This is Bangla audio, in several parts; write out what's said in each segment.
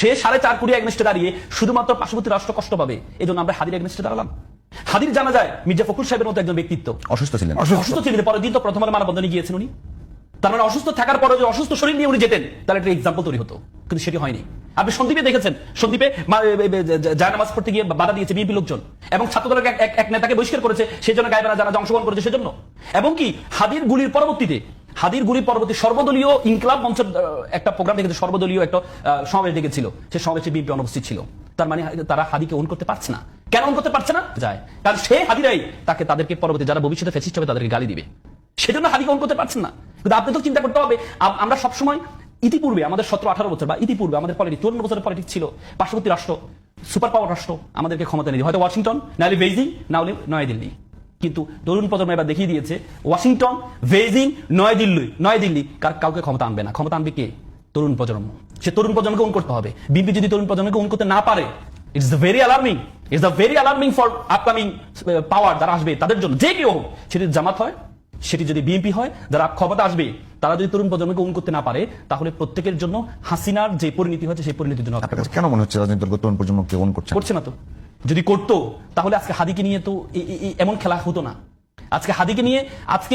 সে 4.5 কোটি এগনেস্টে দাঁড়িয়ে শুধুমাত্র পার্শ্ববর্তী রাষ্ট্র কষ্ট পাবে, এই জন্য আমরা হাদির এগনেস্টে দাঁড়ালাম। হাদির জানা যায় মির্জা ফখরুল সাহেবের মতো একজন ব্যক্তিত্ব অসুস্থ ছিলেন, পরের দিন তো প্রথম আলো মানববন্ধনে গিয়েছেন উনি। তার মানে অসুস্থ থাকার পরে যদি অসুস্থ শরীর নিয়ে উনি যেতেন তাহলে একটা এক্সাম্পল তৈরি হতো, কিন্তু সেটি হয়নি। আপনি সন্দীপে দেখেছেন, সন্দীপে জায়নামাজ পড়তে গিয়ে বাধা দিয়েছে বিএনপি লোকজন, এবং ছাত্রদলের এক নেতাকে বহিষ্কার করেছে সেজন্য গায়েবানা যারা অংশগ্রহণ করেছে সেজন্য। এবং কি হাদির গুলির পরবর্তী সর্বদলীয় ইনকলাব মঞ্চের একটা প্রোগ্রাম দেখেছে, সর্বদলীয় একটা সমাবেশ দেখেছিল, সে সমাবেশে বিএনপি অনুপস্থিত ছিল। তার মানে তারা হাদিকে ওন করতে পারছে না। কেন ওন করতে পারছে না? যায় কারণ সে হাদিরাই তাদেরকে পরবর্তী যারা ভবিষ্যতে ফ্যাসিস্ট হবে তাদেরকে গালি দিবে, সেজন্য হাদিকে ওন করতে পারছেন না। কিন্তু আপনি তো চিন্তা করতে হবে, আমরা সবসময় ইতিপূর্বে আমাদের 17-18 বছর বা ইতিপূর্বে আমাদের পলিটিক্স 54 বছরের পলিটিক্স ছিল পার্শ্ববর্তী রাষ্ট্র, সুপার পাওয়ার রাষ্ট্র আমাদেরকে ক্ষমতা নিয়ে, হয়তো ওয়াশিংটন, নাহলে বেইজিং, না হলে নয়াদিল্লি। কিন্তু তরুণ প্রজন্ম এবার দেখিয়ে দিয়েছে ওয়াশিংটন, বেইজিং, নয়াদিল্লি কাউকে ক্ষমতা আনবে না। ক্ষমতা আনবে কে? তরুণ প্রজন্ম। সে তরুণ প্রজন্মকে ওন করতে হবে। বিএনপি যদি তরুণ প্রজন্মকে ওন করতে না পারে, it's very alarming for upcoming power যারা আসবে তাদের জন্য। যে কেউ হোক, সেটি জামাত হয়, সেটি যদি বিএনপি হয়, যারা ক্ষমতা আসবে তারা যদি তরুণ প্রজন্মকে ওন করতে না পারে, তাহলে প্রত্যেকের জন্য হাসিনার যে পরিণতি হয়েছে সেই পরিণতির জন্য। কেন মনে হচ্ছে রাজনৈতিক দল তরুণ প্রজন্মকে ওন করছে না? তো যদি করতো তাহলে আজকে হাদিকে নিয়ে তো এমন খেলা হতো না। আজকে হাদিকে নিয়ে, আজকে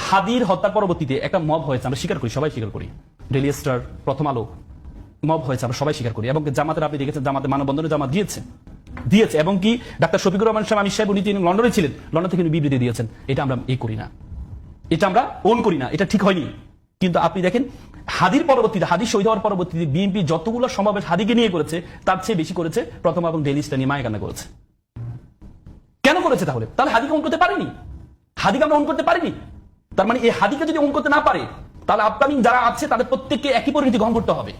হাদির হত্যার পরবর্তীতে একটা মব হয়েছে, আমরা স্বীকার করি, সবাই স্বীকার করি। ডেইলি স্টার, প্রথম আলো, মব হয়েছে, আমরা সবাই স্বীকার করি। এবং জামাতের আপনি দেখেছেন, জামাতের মানববন্ধনে জামাত দিয়েছে এবং কি ডাক্তার শফিকুর রহমান আমির সাহেব, উনি লন্ডনে ছিলেন, লন্ডন থেকে উনি বিবৃতি দিয়েছেন। এটা আমরা করি না, এটা আমরা ওন করি না, এটা ঠিক হয়নি। কিন্তু আপনি দেখেন হাদির পরবর্তীতে, হাদি শহীদ হওয়ার পরবর্তীতে বিএনপি যতগুলো সমাবেশ হাদিকে নিয়ে করেছে তার চেয়ে বেশি করেছে প্রথম এবং ডেইলি স্টার নিয়ে মায়াকান্না করেছে। কেন করেছে? তাহলে হাদিকে ওন করতে পারেনি, হাদিকে আমরা ওন করতে পারিনি। তার মানে এই হাদিকে যদি ওন করতে না পারে, তাহলে আপকামিং যারা আছে তাদের প্রত্যেককে একই পরিণতি গ্রহণ করতে হবে।